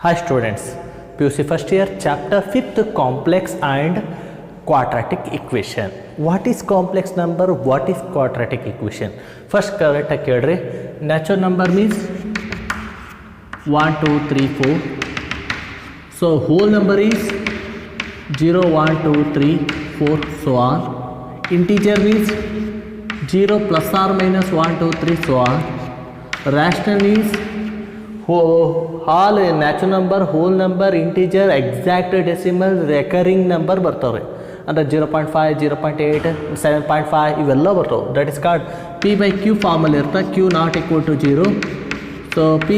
Hi students, PUC first year chapter 5th complex and quadratic equation. What is complex number? What is quadratic equation? First correct ಕೇಳ್ರಿ. Natural number means 1, 2, 3, 4. So whole number is 0, 1, 2, 3, 4, so on. Integer means 0 plus or minus 1, 2, 3, so on. Rational is all natural number, whole number, integer, exact decimal, recurring number ಬರ್ತವ್ರಿ. ಅಂದರೆ 0.5, 0.8, 7.5 ಇವೆಲ್ಲ ಬರ್ತವೆ. That is called P by Q ಫಾರ್ಮಲ್ಲಿ ಇರುತ್ತೆ. Q not equal to 0. So P,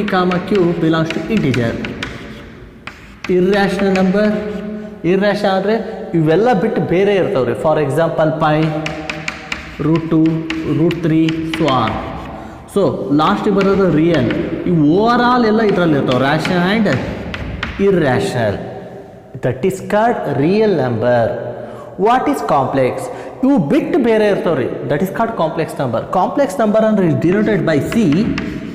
Q belongs to integer. Irrational number, irrational ಅಂದರೆ ಇವೆಲ್ಲ ಬಿಟ್ಟು ಬೇರೆ ಇರ್ತವ್ರಿ. For example pi, √2, √3, so on. So ಲಾಸ್ಟಿಗೆ ಬರೋದು ರಿಯಲ್. ಈ ಓವರ್ ಆಲ್ ಎಲ್ಲ ಇದರಲ್ಲಿ ಇರ್ತಾವೆ, rational and irrational. That is called real number. What is complex? ಇವು ಬಿಟ್ಟು ಬೇರೆ ಇರ್ತಾವ್ರಿ. That is called complex number. Complex number ಅಂದರೆ is denoted by C.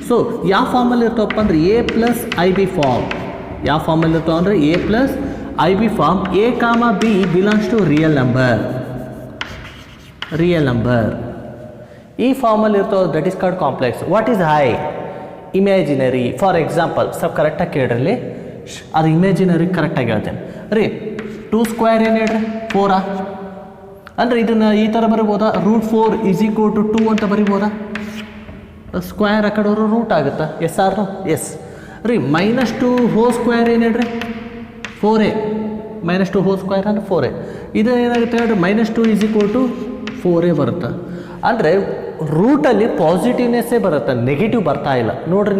So ಯಾವ ಫಾರ್ಮಲ್ಲಿ ಇರ್ತಾವಪ್ಪ ಅಂದರೆ A ಪ್ಲಸ್ IB ಫಾರ್ಮ್. ಯಾವ ಫಾರ್ಮಲ್ಲಿ ಇರ್ತಾವ ಅಂದರೆ A plus IB form. A, B belongs to real number. Real number ಈ ಫಾರ್ಮಲ್ಲಿ ಇರ್ತವೆ. That is called complex. What is I? Imaginary. For example ಸ್ವಲ್ಪ ಕರೆಕ್ಟಾಗಿ ಕೇಳ್ರಿ, ಅದು ಇಮ್ಯಾಜಿನರಿ ಕರೆಕ್ಟಾಗಿ ಹೇಳ್ತೇನೆ ರೀ. 2 ಸ್ಕ್ವೇರ್ ಏನು ಹೇಳ್ರಿ? 4 ಅಂದರೆ ಇದನ್ನು ಈ ಥರ ಬರಿಬೋದಾ? √4 ಈಸ್ ಈಕ್ವಲ್ ಟು 2 ಅಂತ ಬರಿಬೋದಾ? ಸ್ಕ್ವೇರ್ ಆ ಕಡೆ ಅವರು ರೂಟ್ ಆಗುತ್ತಾ? ಎಸ್ ಆರ್ ಎಸ್ ರೀ. -2 ಹೋಲ್ ಸ್ಕ್ವೇರ್ ಏನು ಹೇಳ್ರಿ? 4a. -2 ಹೋಲ್ ಸ್ಕ್ವೇರ್ ಅಂದರೆ 4a. ಇದು ಏನಾಗುತ್ತೆ ಹೇಳ್ರಿ? -2 ಈಸ್ ಈಕ್ವಲ್ ಟು 4a ಬರುತ್ತೆ. ಅಂದರೆ ರೂಟಲ್ಲಿ ಪಾಸಿಟಿವ್ನೆಸ್ಸೇ ಬರುತ್ತೆ, ನೆಗೆಟಿವ್ ಬರ್ತಾ ಇಲ್ಲ. ನೋಡ್ರಿ,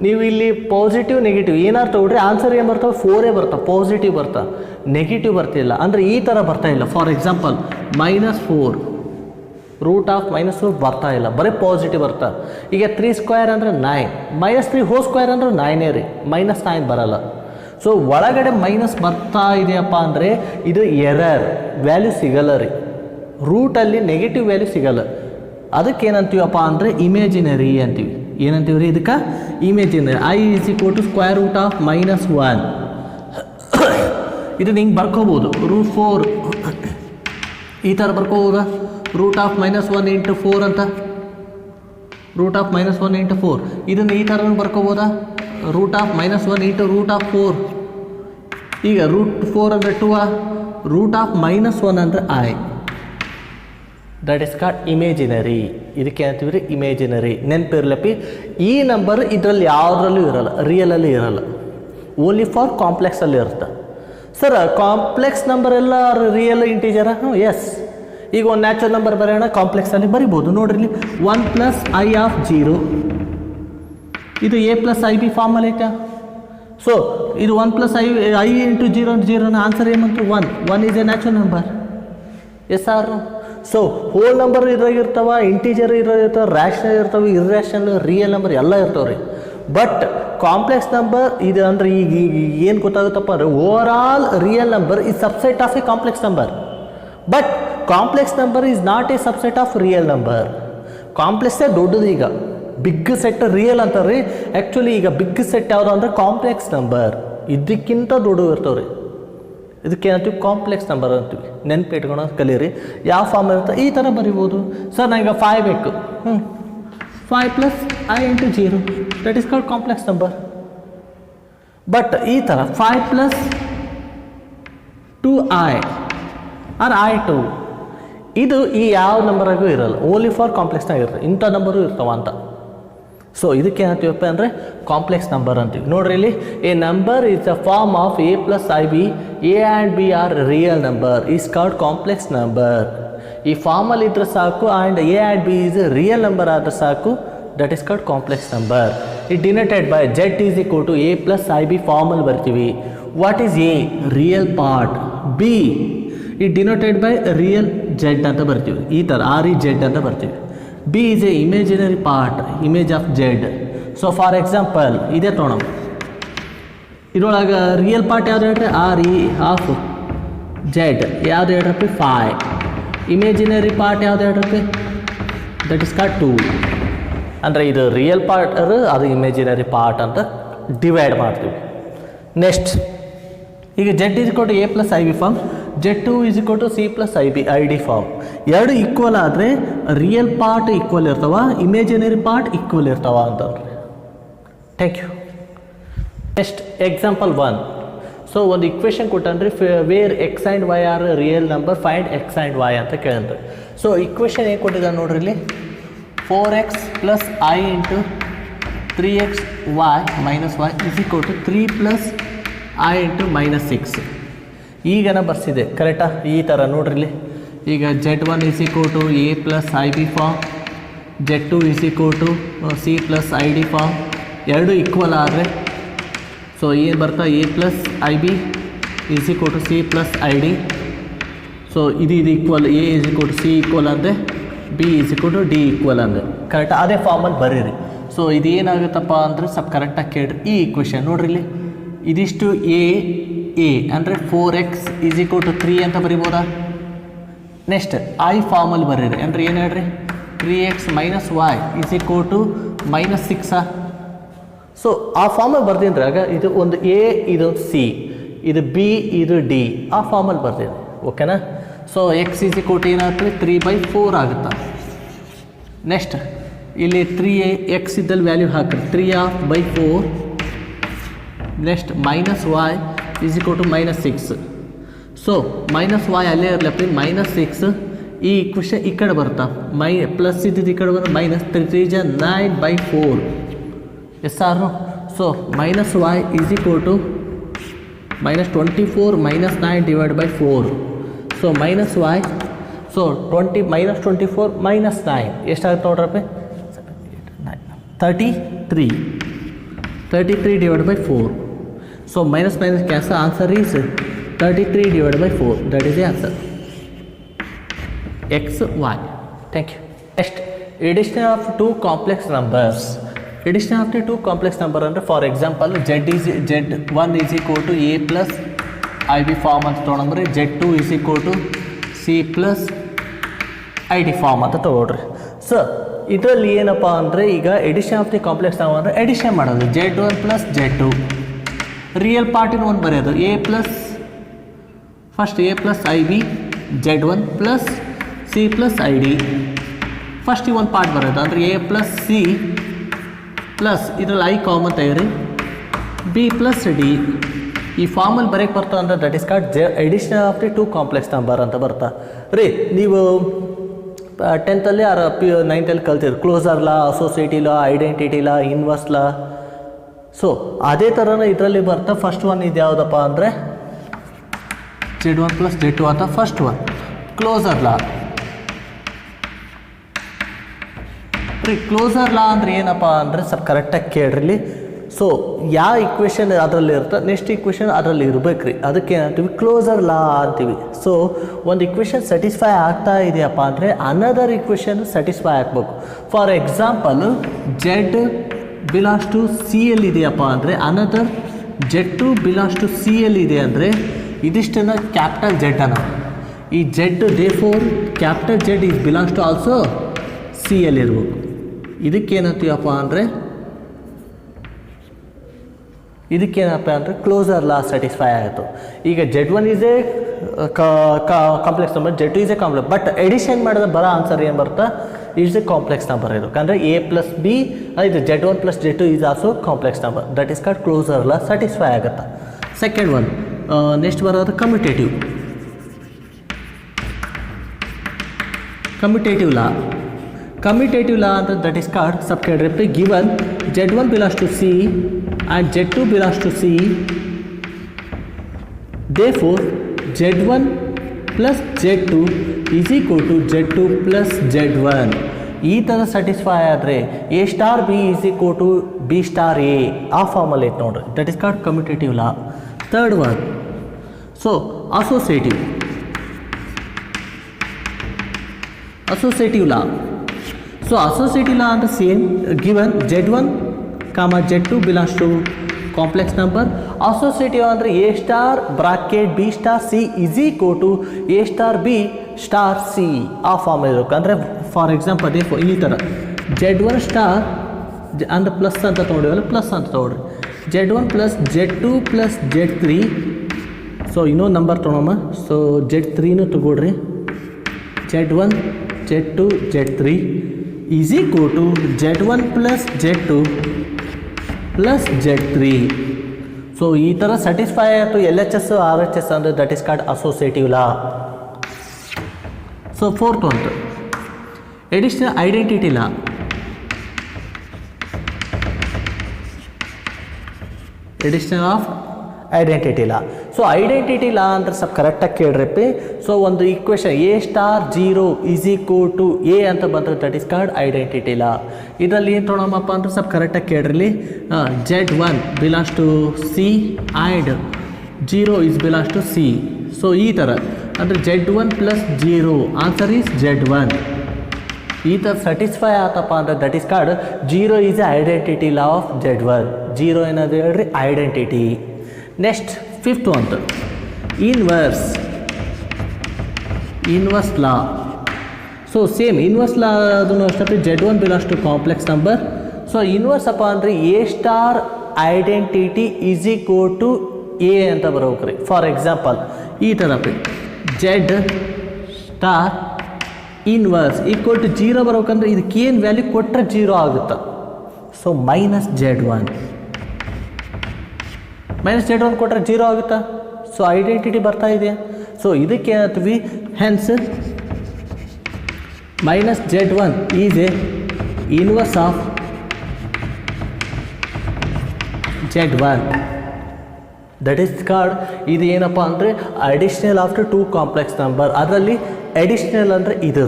ನೀವು ಇಲ್ಲಿ ಪಾಸಿಟಿವ್ ನೆಗೆಟಿವ್ ಏನಾರು ತಗೊಳ್ರಿ, ಆನ್ಸರ್ ಏನು ಬರ್ತವೆ? 4a ಬರ್ತಾವೆ, ಪಾಸಿಟಿವ್ ಬರ್ತಾ, ನೆಗೆಟಿವ್ ಬರ್ತಿಲ್ಲ. ಅಂದರೆ ಈ ಥರ ಬರ್ತಾ ಇಲ್ಲ. ಫಾರ್ ಎಕ್ಸಾಂಪಲ್ -4 √−4 ಬರ್ತಾ ಇಲ್ಲ, ಬರೀ ಪಾಸಿಟಿವ್ ಬರ್ತಾ. ಈಗ 3 ಸ್ಕ್ವೇರ್ ಅಂದರೆ 9, -3 ಹೋಲ್ ಸ್ಕ್ವೇರ್ ಅಂದರೆ 9 ರೀ, -9 ಬರಲ್ಲ. ಸೊ ಒಳಗಡೆ ಮೈನಸ್ ಬರ್ತಾ ಇದೆಯಪ್ಪ ಅಂದರೆ ಇದು ಎರರ್, ವ್ಯಾಲ್ಯೂ ಸಿಗಲ್ಲ ರೀ. ರೂಟಲ್ಲಿ ನೆಗೆಟಿವ್ ವ್ಯಾಲ್ಯೂ ಸಿಗಲ್ಲ. ಅದಕ್ಕೆ ಏನಂತೀವಪ್ಪ ಅಂದರೆ ಇಮೇಜಿನರಿ ಅಂತೀವಿ. ಏನಂತೀವಿ ರೀ ಇದಕ್ಕೆ? Imaginary. I is equal to √−1. ಇದನ್ನ ಹಿಂಗೆ ಬರ್ಕೋಬೋದು, √4 ಈ ಥರ ಬರ್ಕೋಬೋದಾ? √−1 × 4 ಅಂತ, √−1 × 4. ಇದನ್ನು ಈ ಥರ ಬರ್ಕೋಬೋದಾ? √−1 × √4. ಈಗ √4 ಅಂದರೆ 2, √−1 ಅಂದರೆ I. That is called imaginary. ಇದಕ್ಕೆ ಏನಂತೀವಿ ರೀ? ಇಮೇಜಿನರಿ. ನೆನಪಿರ್ಲಪ್ಪಿ, ಈ ನಂಬರ್ ಇದರಲ್ಲಿ ಯಾವುದ್ರಲ್ಲೂ ಇರೋಲ್ಲ, ರಿಯಲಲ್ಲಿ ಇರೋಲ್ಲ, ಓನ್ಲಿ ಫಾರ್ ಕಾಂಪ್ಲೆಕ್ಸಲ್ಲಿ ಇರುತ್ತೆ. ಸರ್ ಕಾಂಪ್ಲೆಕ್ಸ್ ನಂಬರ್ ಎಲ್ಲ ರಿಯಲ್ ಇಂಟೀಜರ? ಎಸ್. ಈಗ ಒಂದು ನ್ಯಾಚುರಲ್ ನಂಬರ್ ಬರೆಯೋಣ, ಕಾಂಪ್ಲೆಕ್ಸಲ್ಲಿ ಬರಿಬೋದು. ನೋಡ್ರಿ ಇಲ್ಲಿ 1 ಪ್ಲಸ್ I ಆಫ್ 0. ಇದು A ಪ್ಲಸ್ IB ಫಾರ್ಮಲ್ಲಿ ಐತಾ? ಸೊ ಇದು 1 ಪ್ಲಸ್ I × 0 ಆನ್ಸರ್ ಏನಂತ? 1 is a natural number. Yes or? So whole number ಇರೋಗಿರ್ತಾವ, ಇಂಟೀಜರ್ ಇರೋಗಿರ್ತಾವೆ, ರ್ಯಾಷನಲ್ ಇರ್ತವೆ, ಇರ್ರ್ಯಾಷನಲ್, ರಿಯಲ್ ನಂಬರ್ ಎಲ್ಲ ಇರ್ತಾವೆ ರೀ. ಬಟ್ ಕಾಂಪ್ಲೆಕ್ಸ್ ನಂಬರ್ ಇದು ಅಂದರೆ ಈಗ ಏನು ಗೊತ್ತಾಗುತ್ತಪ್ಪ ಅಂದರೆ over all real number is subset of a complex number. But complex number is not a subset of real number. ಕಾಂಪ್ಲೆಕ್ಸೇ ದೊಡ್ಡದು. ಈಗ ಬಿಗ್ ಸೆಟ್ ರಿಯಲ್ ಅಂತಾರೆ ರೀ. ಆ್ಯಕ್ಚುಲಿ ಈಗ ಬಿಗ್ ಸೆಟ್ ಯಾವುದು ಅಂದರೆ ಕಾಂಪ್ಲೆಕ್ಸ್ ನಂಬರ್. ಇದಕ್ಕಿಂತ ದೊಡ್ಡವು ಇರ್ತಾವೆ ರೀ. ಇದಕ್ಕೆ ಏನಂತೀವಿ? ಕಾಂಪ್ಲೆಕ್ಸ್ ನಂಬರ್ ಅಂತೀವಿ. ನೆನಪಿಟ್ಕೊಳೋದು ಕಲೀರಿ. ಯಾವ ಫಾರ್ಮ್ ಇರುತ್ತೆ ಈ ಥರ ಬರಿಬೋದು. ಸರ್ ನನಗೆ 5 ಬೇಕು. 5 plus I × 0, that is called complex number. But ಈ ಥರ 5 ಪ್ಲಸ್ 2I ಆರ್ I2, ಇದು ಈ ಯಾವ ನಂಬರಾಗೂ ಇರಲ್ಲ, ಓನ್ಲಿ ಫಾರ್ ಕಾಂಪ್ಲೆಕ್ಸ್ನಾಗ ಇರುತ್ತೆ. ಇಂಥ ನಂಬರು ಇರ್ತಾವ ಅಂತ. ಸೊ ಇದಕ್ಕೆ ಏನಂತೀವಪ್ಪ ಅಂದರೆ ಕಾಂಪ್ಲೆಕ್ಸ್ ನಂಬರ್ ಅಂತೀವಿ. ನೋಡ್ರಿ ಇಲ್ಲಿ, a number is a form of A plus IB, A and B are real number, is called complex number. ಈ ಫಾರ್ಮಲ್ಲಿ ಇದ್ರೆ ಸಾಕು, and A and B is real number ಆದರೆ ಸಾಕು, that is called complex number. It denoted by Z is equal to A plus IB ಫಾರ್ಮಲ್ಲಿ ಬರ್ತೀವಿ. What is A? Real part. B it denoted by real Z ಅಂತ ಬರ್ತೀವಿ. ಈ ಥರ REZ ಅಂತ ಬರ್ತೀವಿ. B is a imaginary part, image of Z. So for example ಇದೇ ತೊಗೊಳಮ್. ಇದ್ರೊಳಗೆ ರಿಯಲ್ ಪಾರ್ಟ್ ಯಾವ್ದು ಹೇಳ್ರಿ? RE of Z. ಯಾವ್ದು ಹೇಳ್ರಪ್ಪಿ? 5. ಇಮೇಜಿನರಿ ಪಾರ್ಟ್ ಯಾವ್ದು ಹೇಳ್ರಪ್ಪಿ? That is called 2. ಅಂದರೆ ಇದು ರಿಯಲ್ ಪಾರ್ಟ್, ಅದು ಇಮೇಜಿನರಿ ಪಾರ್ಟ್ ಅಂತ ಡಿವೈಡ್ ಮಾಡ್ತೀವಿ. ನೆಕ್ಸ್ಟ್ ಈಗ Z is equal to a plus i b form, Z two is equal to c plus i d form. ಎರಡು equal ಆದರೆ real part equal ಇರ್ತಾವ, imaginary part equal ಇರ್ತಾವ ಅಂತವ್ರಿ. Thank you. Next example 1. So ಒಂದು equation ಕೊಟ್ಟನ್ರಿ, where x and y are real number find x and y ಅಂತ ಕೇಳಿದ್ರಿ. So equation ಏನು ಕೊಟ್ಟಿದ್ದಾರೆ ನೋಡ್ರಿ ಇಲ್ಲಿ, 4x plus i into 3x y minus y is equal to 3 plus i into minus 6. ಈಗನ ಬರ್ಸಿದೆ ಕರೆಕ್ಟಾ, ಈ ಥರ ನೋಡ್ರಿ ಇಲ್ಲಿ. ಈಗ Z1 is equal to a plus i b form, Z2 is equal to c plus i d form. ಎರಡು equal ಆದರೆ ಸೊ ಏನು ಬರ್ತಾ a plus i b is equal to c plus i d. So ಇದು equal, a is equal to C equal ಅಂದರೆ B is equal to D equal ಅಂದರೆ correct ಅದೇ ಫಾರ್ಮಲ್ಲಿ ಬರೀರಿ. ಸೊ ಇದು ಏನಾಗುತ್ತಪ್ಪ ಅಂದರೆ ಸ್ವಲ್ಪ ಕರೆಕ್ಟಾಗಿ ಕೇಳ್ರಿ. ಈ ಇಕ್ವೇಷನ್ ನೋಡ್ರಿ ಇಲ್ಲಿ, ಇದಿಷ್ಟು ಎ ಅಂದರೆ 4x ಇಸ್ ಈಕ್ವಲ್ ಟು 3 ಅಂತ ಬರಿಬೋದಾ. ನೆಕ್ಸ್ಟ್ ಐ ಫಾರ್ಮಲ್ಲಿ ಬರೀರಿ ಅಂದರೆ ಏನು ಹೇಳ್ರಿ, 3x minus y is equal to minus 6. So ಆ ಫಾರ್ಮಲ್ಲಿ ಬರ್ದಿದ್ರಾಗ ಇದು ಒಂದು ಎ, ಇದು ಸಿ, ಇದು ಬಿ, ಇದು ಡಿ, ಆ ಫಾರ್ಮಲ್ಲಿ ಬರ್ದಿದೆ. ಓಕೆನಾ. So X is equal to ಏನಾಗ್ತದೆ 3/4 ಆಗುತ್ತಾ. ನೆಕ್ಸ್ಟ್ ಇಲ್ಲಿ 3x ಇದ್ದಲ್ಲಿ ವ್ಯಾಲ್ಯೂ ಹಾಕ್ರಿ, 3/4. Next minus y is equal to minus 6. So minus y ಅಲ್ಲೇ ಇರಲಪ್ಪ, ಮೈನಸ್ 6. ಈ ಇಕ್ವೇಷನ್ ಈ ಕಡೆ ಬರ್ತಾ ಪ್ಲಸ್ ಇದ್ದಿದ್ದು ಈ ಕಡೆ ಬರೋ ಮೈನಸ್ 3 9/4. ಎಸ್ ಆರು. So minus y is equal to minus 24 minus 9/4. So minus y, so minus 24 minus 9 ಎಷ್ಟಾಗುತ್ತೆ ನೋಡ್ರಪ್ಪ, 33/4. So minus cancel, answer is 33/4. That is the answer x y. Thank you. Next addition of two complex numbers. Addition of the two complex number ಅಂದರೆ for example Z1 is equal to a plus i b form ಅಂತ ತೊಗೊಂಡ್ರೆ, Z2 is equal to c plus i d form ಅಂತ ತೊಗೊಳ್ರಿ. So ಇದರಲ್ಲಿ ಏನಪ್ಪ ಅಂದರೆ ಈಗ addition of the complex number ಅಂದರೆ ಎಡಿಷನ್ ಮಾಡೋದು, Z1 ಪ್ಲಸ್ Z2 ರಿಯಲ್ ಪಾರ್ಟಿನ ಒಂದು ಬರೆಯೋದು, a plus first a plus i b Z1 plus c plus i d. First ಈ ಒಂದು ಪಾರ್ಟ್ ಬರೋದು ಅಂದರೆ ಎ ಪ್ಲಸ್ ಸಿ ಪ್ಲಸ್ ಇದರಲ್ಲಿ ಐ ಕಾಮನ್ ತೆಗೆರಿ ಬಿ ಪ್ಲಸ್ ಡಿ. ಈ ಫಾರ್ಮಲ್ಲಿ ಬರೆಯಕ್ಕೆ ಬರ್ತಾ ಅಂದರೆ that is called edition of the two complex number ಅಂತ ಬರ್ತಾ ರೀ. ನೀವು 10th ಆರ್ 9th ಕಲ್ತಿದ್ರು closure law, associative law, identity law, inverse law. So ಅದೇ ಥರನೇ ಇದರಲ್ಲಿ ಬರ್ತಾ ಫಸ್ಟ್ ಒನ್ ಇದು ಯಾವುದಪ್ಪ ಅಂದರೆ Z1 ಪ್ಲಸ್ Z2 ಅಂತ ಫಸ್ಟ್ ಒನ್ ಕ್ಲೋಸರ್ ಲಾ ರೀ. ಕ್ಲೋಸರ್ ಲಾ ಅಂದರೆ ಏನಪ್ಪ ಅಂದರೆ ಸ್ವಲ್ಪ ಕರೆಕ್ಟಾಗಿ ಕೇಳ್ರಿ. ಸೊ ಯಾವ ಇಕ್ವೇಷನ್ ಅದರಲ್ಲಿ ಇರುತ್ತೆ, ನೆಕ್ಸ್ಟ್ ಇಕ್ವೇಷನ್ ಅದರಲ್ಲಿ ಇರಬೇಕು ರೀ, ಅದಕ್ಕೆ ಏನಂತೀವಿ ಕ್ಲೋಸರ್ ಲಾ ಅಂತೀವಿ. ಸೊ ಒಂದು ಇಕ್ವೇಷನ್ ಸ್ಯಾಟಿಸ್ಫೈ ಆಗ್ತಾ ಇದೆಯಪ್ಪ ಅಂದರೆ ಅನದರ್ ಇಕ್ವೇಷನ್ ಸ್ಯಾಟಿಸ್ಫೈ ಆಗಬೇಕು. For example Z belongs to C L ಇದೆಯಪ್ಪ ಅಂದರೆ another Z2 belongs to C L ಇದೆ ಅಂದರೆ ಇದಿಷ್ಟನ್ನು ಕ್ಯಾಪಿಟಲ್ Z ಅನ್ನ, ಈ Z therefore capital Z is belongs to also C L ಇರಬೇಕು. ಇದಕ್ಕೇನಂತೀವಪ್ಪ ಅಂದರೆ ಕ್ಲೋಸರ್ ಲಾ ಸ್ಯಾಟಿಸ್ಫೈ ಆಯಿತು. ಈಗ Z1 is a complex number, Z2 is a complex, but addition ಮಾಡಿದ್ರೆ ಬರೋ ಆನ್ಸರ್ ಏನು ಬರುತ್ತಾ, ಈಸ್ ಎ ಕಾಂಪ್ಲೆಕ್ಸ್ ನಂಬರ್ ಇದು. ಅಂದರೆ ಎ ಪ್ಲಸ್ ಬಿ ಇದು Z1 plus Z2 is also complex number, that is called closure law satisfy ಆಗುತ್ತೆ. Second one next ಬರೋದು commutative law. Commutative law ಅಂದರೆ ದಟ್ ಈಸ್ ಕಾಲ್ಡ್ ಸಬ್ ಕೇಳ್ರಿ, given Z1 belongs to C and Z2 belongs to C, therefore Z1 plus Z2 is equal to Z2 plus Z1. ಈ ಥರ satisfy ಆದರೆ A star B is equal to B star A ಆ ಫಾರ್ಮಲ್ಲಿ ಐತೆ ನೋಡ್ರಿ, that is called commutative law. Third one so associative law. So associative law ಅಂದರೆ same, given Z1 Z2 belongs to complex number. Associative ಅಂದರೆ a star bracket b star c is equal to a star b star c ಆ form ಇರಬೇಕು. ಅಂದರೆ for example ಈ ಥರ Z1 star ಅಂದರೆ plus ಅಂತ ತೊಗೊಂಡಿವಲ್ಲ, plus ಅಂತ ತೊಗೊಳ್ರಿ, Z1 plus Z2 plus Z3. So ಇನ್ನೊಂದು ನಂಬರ್ ತೊಗೊಳಮ್ಮ. ಸೊ Z3 ತಗೊಳ್ರಿ. Z1 Z2 Z3 is equal to Z1 plus Z2 plus Z3. So ಈ ಥರ ಸ್ಯಾಟಿಸ್ಫೈ ಆಯಿತು LHS RHS ಅಂದರೆ that is called associative law. So fourth ಒಂದು additional identity law. Additional of identity law. So identity law ಅಂದ್ರೆ ಸ್ವಲ್ಪ ಕರೆಕ್ಟಾಗಿ ಕೇಳ್ರಿಪ್ಪಿ. So ಒಂದು equation A*0 is equal to A ಅಂತ ಬಂದರೆ that is called identity law. ಇದರಲ್ಲಿ ಏನು ತೊಗೊಳಮ್ಮಪ್ಪ ಅಂದ್ರೆ ಸ್ವಲ್ಪ ಕರೆಕ್ಟಾಗಿ ಕೇಳ್ರಿ. Z1 belongs to C and 0 is belongs to C. So ಈ ಥರ ಅಂದರೆ Z1 plus 0 answer is Z1. ಈ ಥರ ಸ್ಯಾಟಿಸ್ಫೈ ಆತಪ್ಪ ಅಂದರೆ that is called 0 is identity law of Z1. 0 ಏನಾದ್ರು ಹೇಳ್ರಿ ಐಡೆಂಟಿಟಿ. ನೆಕ್ಸ್ಟ್ ಫಿಫ್ತ್ ಒಂದು inverse law. So same inverse law ಅದನ್ನು ಅಷ್ಟೇ Z1 belongs to complex number. So inverse ಅಪ್ಪ ಅಂದರೆ A* identity is equal to A ಅಂತ ಬರೋಕ್ರಿ. ಫಾರ್ ಎಕ್ಸಾಂಪಲ್ ಈ ಥರ Z* ಇನ್ವರ್ಸ್ ಈಕ್ವಲ್ ಟು 0 ಬರೋಕಂದ್ರೆ ಇದಕ್ಕೆ ಏನು ವ್ಯಾಲ್ಯೂ ಕೊಟ್ಟರೆ 0 ಆಗುತ್ತೆ. ಸೊ ಮೈನಸ್ Z1 ಕೊಟ್ಟರೆ 0 ಆಗುತ್ತಾ. ಸೊ ಐಡೆಂಟಿಟಿ ಬರ್ತಾ ಇದೆ. ಸೊ ಇದಕ್ಕೆ ಏನಂತೀವಿ hence minus Z1 is A inverse of Z1. That is called ಇದು ಏನಪ್ಪ ಅಂದರೆ ಅಡಿಷ್ನಲ್ ಆಫ್ಟರ್ 2 ಕಾಂಪ್ಲೆಕ್ಸ್ ನಂಬರ್. ಅದರಲ್ಲಿ ಅಡಿಷ್ನಲ್ ಅಂದರೆ ಇದು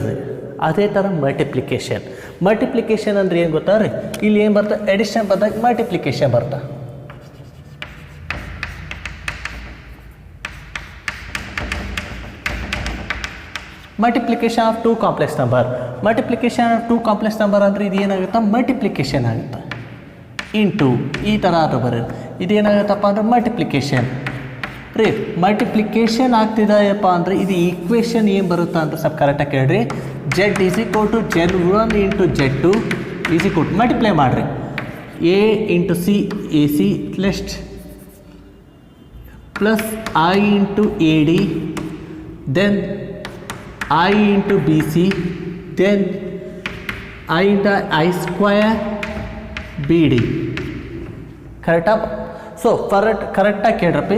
ಅದೇ ಥರ ಮಲ್ಟಿಪ್ಲಿಕೇಶನ್ ಅಂದರೆ ಏನು ಗೊತ್ತಾ ರೀ, ಇಲ್ಲಿ ಏನು ಬರ್ತಾ ಅಡಿಷನ್ ಬಂದಾಗ ಮಲ್ಟಿಪ್ಲಿಕೇಶನ್ ಬರ್ತಾ. Multiplication of 2 complex number. Multiplication of 2 complex number ಅಂದರೆ ಇದು ಏನಾಗುತ್ತಾ ಮಲ್ಟಿಪ್ಲಿಕೇಶನ್ ಆಗುತ್ತೆ. ಇಂಟು ಈ ಥರ ಅದು ಬರೋದು ಇದೇನಾಗುತ್ತಪ್ಪ ಅಂದರೆ ಮಲ್ಟಿಪ್ಲಿಕೇಶನ್ ರೀ. ಮಲ್ಟಿಪ್ಲಿಕೇಶನ್ ಆಗ್ತಿದೆಯಪ್ಪ ಅಂದರೆ ಇದು ಈಕ್ವೇಷನ್ ಏನು ಬರುತ್ತಾ ಅಂತ ಸ್ವಲ್ಪ ಕರೆಕ್ಟಾಗಿ ಕೇಳ್ರಿ. Z is equal to Z1 into Z2 is equal to multiply ಮಾಡಿರಿ. A into C AC plus I into AD then I into BC then I into I square BD. ಕರೆಕ್ಟಾ? ಸೊ ಕರೆಕ್ಟಾಗಿ ಕೇಳ್ರಪ್ಪಿ.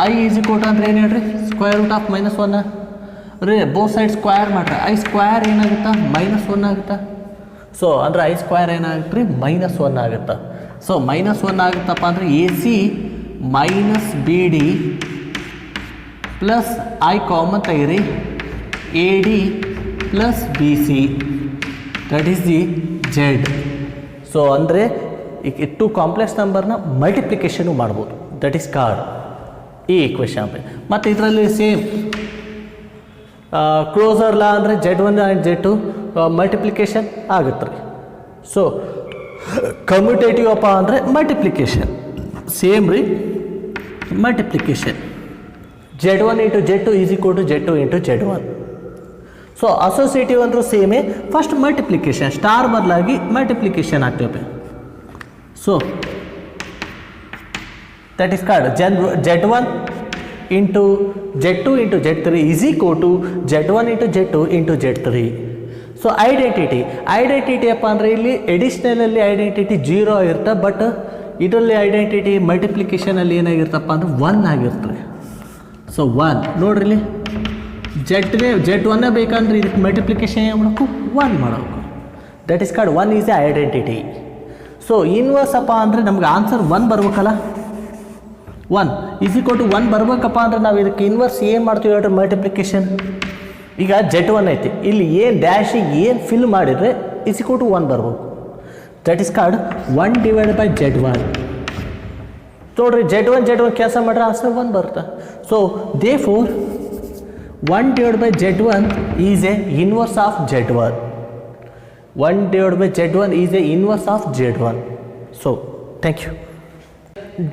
I ಈಸ್ ಈಕ್ವಲ್ ಟು ಅಂದ್ರೆ ಏನು ಹೇಳ್ರಿ square root of -1 ರೀ. Both side square ಮಾಡ್ರಿ. I square ಏನಾಗುತ್ತಾ -1 ಆಗುತ್ತಾ. ಸೊ ಅಂದರೆ I ಸ್ಕ್ವೇರ್ ಏನಾಗುತ್ತೆ ರೀ -1 ಆಗುತ್ತಾ. ಸೊ -1 ಆಗುತ್ತಪ್ಪ ಅಂದರೆ AC minus BD plus I common ತೆಗಿರಿ AD plus BC that is the Z. So ಅಂದರೆ ಈಗ 2 ಕಾಂಪ್ಲೆಕ್ಸ್ ನಂಬರ್ನ ಮಲ್ಟಿಪ್ಲಿಕೇಶನು ಮಾಡ್ಬೋದು. ದಟ್ ಈಸ್ ಕಾಲ್ಡ್ ಈ ಈಕ್ವೇಷನ್. ಮತ್ತು ಇದರಲ್ಲಿ ಸೇಮ್ ಕ್ಲೋಸರ್ ಲಾ ಅಂದರೆ Z1 ಆ್ಯಂಡ್ Z2 ಮಲ್ಟಿಪ್ಲಿಕೇಶನ್ ಆಗುತ್ತೆ ರೀ. ಸೊ ಕಮ್ಯುಟೇಟಿವ್ ಅಪ್ಪ ಅಂದರೆ ಮಲ್ಟಿಪ್ಲಿಕೇಶನ್ ಸೇಮ್ ರೀ. Multiplication Z1 into Z2 is equal to Z2 into Z1. So associative ಅಂದರೂ ಸೇಮೇ. ಫಸ್ಟ್ ಮಲ್ಟಿಪ್ಲಿಕೇಶನ್ ಸ್ಟಾರ್ ಬದಲಾಗಿ ಮಲ್ಟಿಪ್ಲಿಕೇಶನ್ ಆಗ್ತೇವೆ. So that is called Z1 into Z2 into Z3 is equal to Z1 into Z2 into Z3. So identity ಅಪ್ಪ ಅಂದರೆ ಇಲ್ಲಿ ಎಡಿಷ್ನಲಲ್ಲಿ identity 0 ಆಗಿರುತ್ತೆ. But ಇದರಲ್ಲಿ identity ಮಲ್ಟಿಪ್ಲಿಕೇಶನಲ್ಲಿ ಏನಾಗಿರ್ತಪ್ಪ ಅಂದರೆ 1 ಆಗಿರ್ತದೆ. ಸೊ 1 ನೋಡ್ರಿ ಇಲ್ಲಿ Z1 ಬೇಕಂದ್ರೆ ಇದಕ್ಕೆ ಮಲ್ಟಿಪ್ಲಿಕೇಶನ್ ಏನು ಮಾಡಬೇಕು 1 ಮಾಡಬೇಕು. That is called 1 is A identity. So inverse ಅಪ್ಪ ಅಂದರೆ ನಮ್ಗೆ ಆನ್ಸರ್ 1 ಬರ್ಬೇಕಲ್ಲ. 1 ಈಸ್ ಈಕ್ವಲ್ ಟು 1 ಬರ್ಬೇಕಪ್ಪ ಅಂದರೆ ನಾವು ಇದಕ್ಕೆ ಇನ್ವರ್ಸ್ ಏನು ಮಾಡ್ತೀವಿ ಹೇಳ್ರಿ ಮಲ್ಟಿಪ್ಲಿಕೇಶನ್. ಈಗ Z1 ಐತಿ, ಇಲ್ಲಿ ಏನು ಡ್ಯಾಶಿಗೆ ಏನು ಫಿಲ್ ಮಾಡಿದರೆ ಈಸ್ ಈಕ್ವಲ್ ಟು 1 ಬರ್ಬೇಕು. That is called 1 divide by Z1. ನೋಡ್ರಿ Z1 ಕೆಲಸ ಮಾಡ್ರೆ ಆನ್ಸರ್ 1 ಬರುತ್ತೆ. So they four 1 divided by Z1 is a inverse of Z1. 1 divided by Z1 is a inverse of Z1. So, thank you.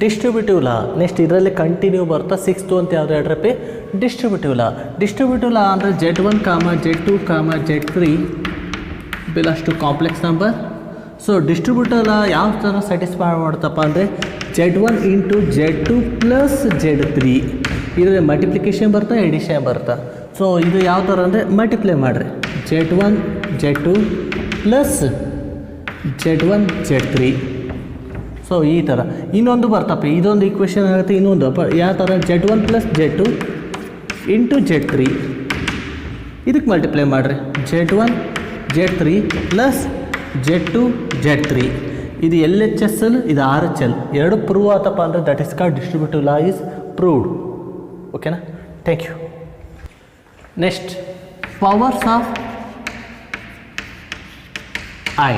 Distributive law next ಇದರಲ್ಲಿ continue ಬರ್ತಾ 6th ಅಂತ ಯಾವ್ದು ಹೇಳ್ರಪ್ಪಿ distributive ಲಾ ಅಂದರೆ Z1, Z2, Z3 belongs to complex number. So distributor ಯಾವ ಥರ satisfy ಮಾಡ್ತಪ್ಪ ಅಂದರೆ Z1 into Z2 plus Z3 ಇದರ multiplication ಬರ್ತಾ ಎಡಿಷನ್ ಬರ್ತಾ. ಸೊ ಇದು ಯಾವ ಥರ ಅಂದರೆ ಮಲ್ಟಿಪ್ಲೈ ಮಾಡಿರಿ Z1 Z2 plus Z1 Z3. So ಈ ಥರ ಇನ್ನೊಂದು ಬರ್ತಪ್ಪ, ಇದೊಂದು ಈಕ್ವೇಷನ್ ಆಗುತ್ತೆ. ಇನ್ನೊಂದು ಯಾವ ಥರ Z1 plus Z2 into Z3 ಇದಕ್ಕೆ ಮಲ್ಟಿಪ್ಲೈ ಮಾಡಿರಿ Z1 Z3 plus Z2 Z3. ಇದು LHS ಇದು RHL ಎರಡು ಪ್ರೂವ್ ಆತಪ್ಪ ಅಂದರೆ that is called distributive law is proved. ಓಕೆನಾ? Thank you. Next powers of i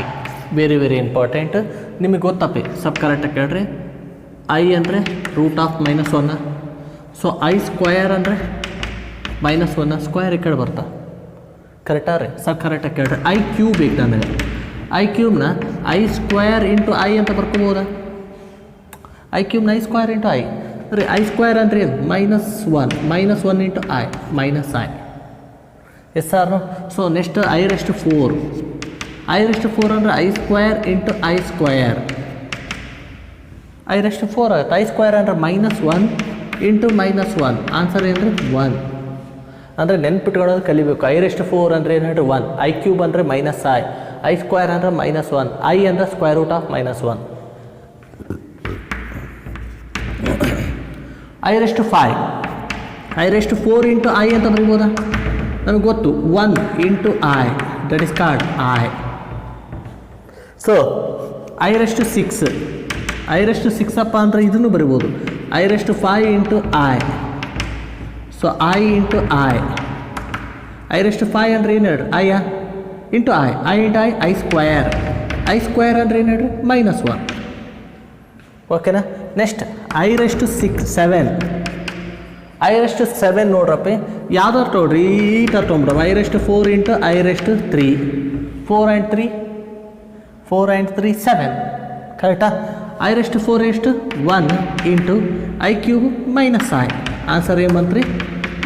very very important. ನಿಮಗೆ ಗೊತ್ತಪ್ಪ ಸಬ್ ಕರೆಕ್ಟಾಗಿ ಕೇಳ್ರಿ. ಐ ಅಂದರೆ √(-1). ಸೊ ಐ ಸ್ಕ್ವಯರ್ ಅಂದರೆ -1 ಸ್ಕ್ವಯರ್ ಈ ಕಡೆ ಬರ್ತಾ ಕರೆಕ್ಟಾ ರೀ? ಸಬ್ ಕರೆಕ್ಟಾಗಿ ಕೇಳ್ರಿ. ಐ ಕ್ಯೂಬ್ ಬೇಕು ನನಗೆ. ಐ ಕ್ಯೂಬ್ನ ಐ ಸ್ಕ್ವಯರ್ ಇಂಟು ಐ ಅಂತ ಬರ್ಕೋಬೋದಾ? ಐ ಕ್ಯೂಬ್ನ ಐ ಸ್ಕ್ವಯರ್ ಇಂಟು ಐ ರೀ. ಐ ಸ್ಕ್ವಯರ್ ಅಂದರೆ ಏನು? -1 into i minus i. Yes or? So next I⁴. I⁴ ಅಂದರೆ i square into i square. I⁴ ಆಗುತ್ತೆ. ಐ ಸ್ಕ್ವಯರ್ ಅಂದರೆ -1 ಇಂಟು -1 ಆನ್ಸರ್ ಏನು ರೀ? 1. ಅಂದರೆ ನೆನ್ಪಿಟ್ಕೊಳ್ಳೋದು ಕಲಿಬೇಕು. I⁴ ಅಂದರೆ ಏನು ಹೇಳ್ರಿ? 1. ಐ ಕ್ಯೂಬ್ ಅಂದರೆ -i. ಐ ಸ್ಕ್ವಯರ್ ಅಂದರೆ -1. ಐ ಅಂದರೆ √(-1). I⁴ ಇಂಟು ಐ ಅಂತ ಬರೀಬೋದಾ? ನಮಗೆ ಗೊತ್ತು 1 into I that is called I. So I⁴. I⁴ ಅಪ್ಪ ಅಂದರೆ ಇದನ್ನು ಬರಿಬೋದು I⁵ into I. So I into I. I⁵ ಅಂದರೆ ಏನು ಹೇಳ್ರಿ? I into I. I into i square. I square ಅಂದರೆ ಏನು ಹೇಳ್ರಿ? -1. ಓಕೆನಾ? Next I⁷. I⁷ ನೋಡ್ರಪ್ಪ ಯಾವ್ದಾರು ತೊಗೊಳ್ರಿ. ಈ ಥರ ತೊಗೊಂಡ್ರಪ್ಪ I⁴ ಇಂಟು I⁵. 4 and 3 7 ಕರೆಕ್ಟಾ? I⁴ ಎಷ್ಟು? 1 into I cube minus I. Answer ಏನು ಬಂತ್ರಿ?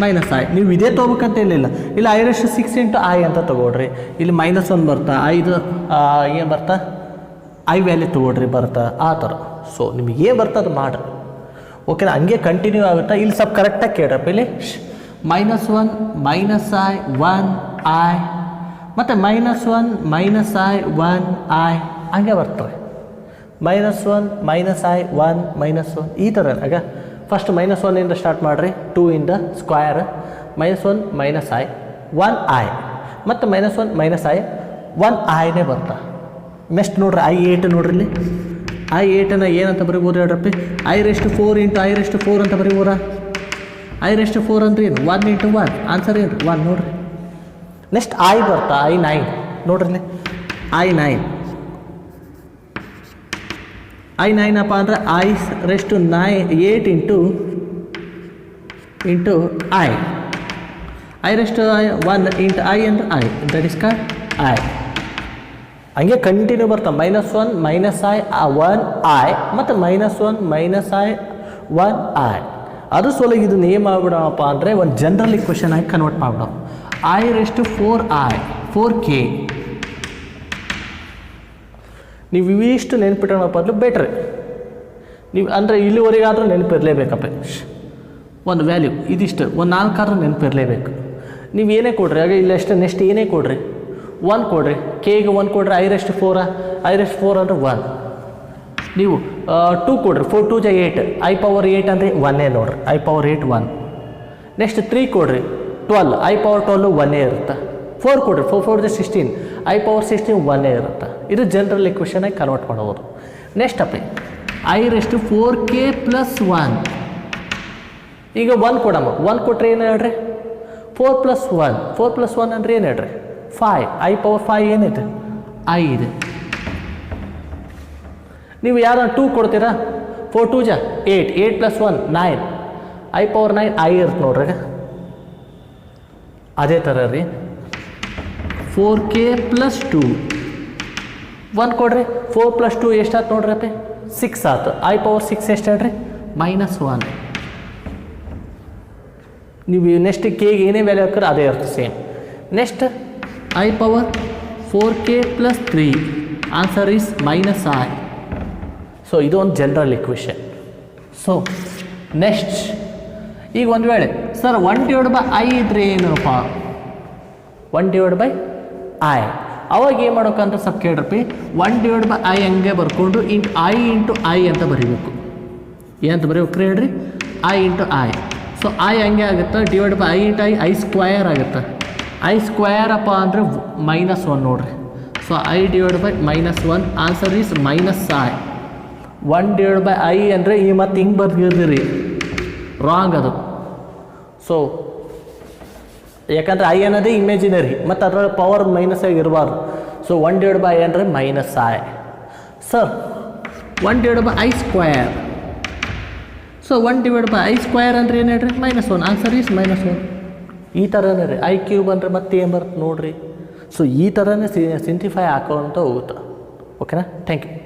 -i. ನೀವು ಇದೇ ತೊಗೋಬೇಕಂತ ಏನಿಲ್ಲ. ಇಲ್ಲ I⁶ ಇಂಟು ಐ ಅಂತ ತೊಗೊಳ್ರಿ. ಇಲ್ಲಿ -1 ಬರ್ತಾ ಐದು ಏನು ಬರ್ತಾ ಐ ವ್ಯಾಲ್ಯೂ ತೊಗೊಳ್ರಿ ಬರ್ತಾ ಆ ಥರ. ಸೊ ನಿಮಗೆ ಏನು ಬರ್ತಾ ಅದು ಮಾಡಿರಿ. ಓಕೆನಾ? ಹಂಗೆ ಕಂಟಿನ್ಯೂ ಆಗುತ್ತಾ? ಇಲ್ಲಿ ಸ್ವಲ್ಪ ಕರೆಕ್ಟಾಗಿ ಕೇಳ್ರಪ್ಪ. ಇಲ್ಲಿ -1 -i 1 i ಮತ್ತು -1 -i 1 i ಹಂಗೆ ಬರ್ತವೆ. -1 -i 1 -1 ಈ ಥರ. ಆಗ ಫಸ್ಟ್ -1 ಇಂದ ಸ್ಟಾರ್ಟ್ ಮಾಡಿರಿ. 2 ಇಂದ ಸ್ಕ್ವಯರ್ -1 -i 1 i ಮತ್ತು -1 -i 1 iನೇ ಬರ್ತಾ. ನೆಕ್ಸ್ಟ್ ನೋಡ್ರಿ I⁸ ನೋಡ್ರಿ. ಇಲ್ಲಿ I⁸ ಏನಂತ ಬರಿಬೋದು ಹೇಳ್ರಪ್ಪ? I⁴ ಇಂಟು I⁴ ಅಂತ ಬರಿಬೋದಾ? I⁴ ಅಂದ್ರೆ ಏನು? 1 ಇಂಟು 1 ಆನ್ಸರ್ ಏನು? 1 ನೋಡ್ರಿ. ನೆಕ್ಸ್ಟ್ ಐ ಬರ್ತಾ I⁹ ನೋಡ್ರಿ. I⁹ ಅಪ್ಪ ಅಂದರೆ I⁸ 8 into i. I⁴ 1 into i ಅಂದರೆ i that is called i. ಹಂಗೆ ಕಂಟಿನ್ಯೂ ಬರ್ತಾ -1 -i 1 i ಮತ್ತು -1 -i 1 i. ಅದು ಸೋಲಾಗಿ ಇದನ್ನ ಏನು ಮಾಡ್ಬಿಡೋಣಪ್ಪ ಅಂದರೆ ಒಂದು ಜನರಲ್ ಇಕ್ವೇಷನ್ ಆಗಿ ಕನ್ವರ್ಟ್ ಮಾಡ್ಬಿಡೋ. I⁴i 4k. ನೀವು ಇವಿಷ್ಟು ನೆನ್ಪಿಟ್ಟೋಣಪ್ಪ ಅಂದ್ರೆ ಬೆಟ್ರಿ. ನೀವು ಅಂದರೆ ಇಲ್ಲಿವರೆಗಾದರೂ ನೆನಪಿರಲೇಬೇಕಪ್ಪ. ಒಂದು ವ್ಯಾಲ್ಯೂ ಇದಿಷ್ಟು ಒಂದು 4 ಆದ್ರೂ ನೆನಪಿರಲೇಬೇಕು. ನೀವು ಏನೇ ಕೊಡ್ರಿ ಆಗ ಇಲ್ಲ ಎಷ್ಟು ನೆಕ್ಸ್ಟ್ ಏನೇ ಕೊಡ್ರಿ 1 ಕೊಡ್ರಿ. ಕೆಗೆ 1 ಕೊಡ್ರಿ. I⁴ ಅಂದರೆ 1. ನೀವು 2 ಕೊಡ್ರಿ. 4 2 8. I⁴ ಅಂದರೆ 1 ನೋಡ್ರಿ. I⁴ 1. ನೆಕ್ಸ್ಟ್ 3 ಕೊಡ್ರಿ. 12. I⁴ 1 ಇರುತ್ತೆ. 4 ಕೊಡ್ರಿ. 4 4 16. I⁴ 1 ಇರುತ್ತೆ. ಇದು ಜನರಲ್ ಇಕ್ವೇಷನ್ ಆಗಿ ಕನ್ವರ್ಟ್ ಮಾಡ್ಬೋದು. ನೆಕ್ಸ್ಟ್ ಅಪ್ಪ I⁴k + 1. ಈಗ 1 ಕೊಡಮ್ಮ. 1 ಕೊಟ್ಟರೆ ಏನು ಹೇಳ್ರಿ? 4 + 1. 4 + 1 ಅಂದರೆ ಏನು ಹೇಳ್ರಿ? 5. I⁴ ಏನಿದೆ? ಐ ಇದೆ. ನೀವು ಯಾರು 2 ಕೊಡ್ತೀರಾ? 4 2 8. 8 + 1 9. I⁴ ಐ ಇರುತ್ತೆ ನೋಡ್ರಿ. ಅದೇ ಥರ ರೀ 4k + 2. 1 ಕೊಡ್ರಿ. 4 + 2 ಎಷ್ಟಾಯ್ತು ನೋಡ್ರಿ ಅಪ್ಪ? 6 ಆಯ್ತು. I⁴ ಎಷ್ಟು ಹೇಳ್ರಿ? -1. ನೀವು ನೆಕ್ಸ್ಟ್ ಕೆಗೆ ಏನೇ ವ್ಯಾಲ್ಯೂ ಹಾಕಿದ್ರೆ ಅದೇ ಇರುತ್ತೆ same. Next I⁴ 4k + 3. Answer is minus I. So ಇದು ಒಂದು ಜನರಲ್ ಇಕ್ವೇಷನ್. ಸೊ ನೆಕ್ಸ್ಟ್, ಈಗ ಒಂದು ವೇಳೆ ಸರ್ 1/i ಇದ್ರೆ ಏನಪ್ಪ, 1/i ಅವಾಗ ಏನು ಮಾಡೋಕ್ಕಂತ ಸ್ವಲ್ಪ ಕೇಳ್ರಪ್ಪಿ. 1/i ಹಂಗೆ ಬರ್ಕೊಂಡು i ಅಂತ ಬರೀಬೇಕು. ಏನಂತ ಬರೀಬೇಕು ಹೇಳ್ರಿ, i into i. So i ಹಂಗೆ ಆಗುತ್ತೆ, divide by i into i square ಆಗುತ್ತೆ. i ಸ್ಕ್ವಯರ್ ಅಪ್ಪ ಅಂದರೆ -1 ನೋಡ್ರಿ. So i divide by -1 answer is minus i. 1/i ಅಂದರೆ ಈ ಮತ್ತೆ ಹಿಂಗೆ ಬರ್ದಿರಿ, ರಾಂಗ್ ಅದು. ಸೊ ಯಾಕಂದರೆ i ಅನ್ನೋದೇ ಇಮೇಜಿನರಿ, ಮತ್ತು ಅದರೊಳಗೆ ಪವರ್ ಮೈನಸ್ ಆಗಿ ಇರಬಾರ್ದು. ಸೊ 1/i ಅಂದರೆ minus i. Sir 1/i square. So 1/i square ಅಂದರೆ ಏನು ಹೇಳ್ರಿ, -1. Answer is -1. ಈ ಥರನೇ ರೀ, i³ ಅಂದರೆ ಮತ್ತೆ ಏನು ಬರುತ್ತೆ ನೋಡಿರಿ. ಸೊ ಈ ಥರನೇ ಸಿಂಪ್ಲಿಫೈ ಹಾಕೋಂತ ಹೋಗುತ್ತೆ. ಓಕೆನಾ? Thank you.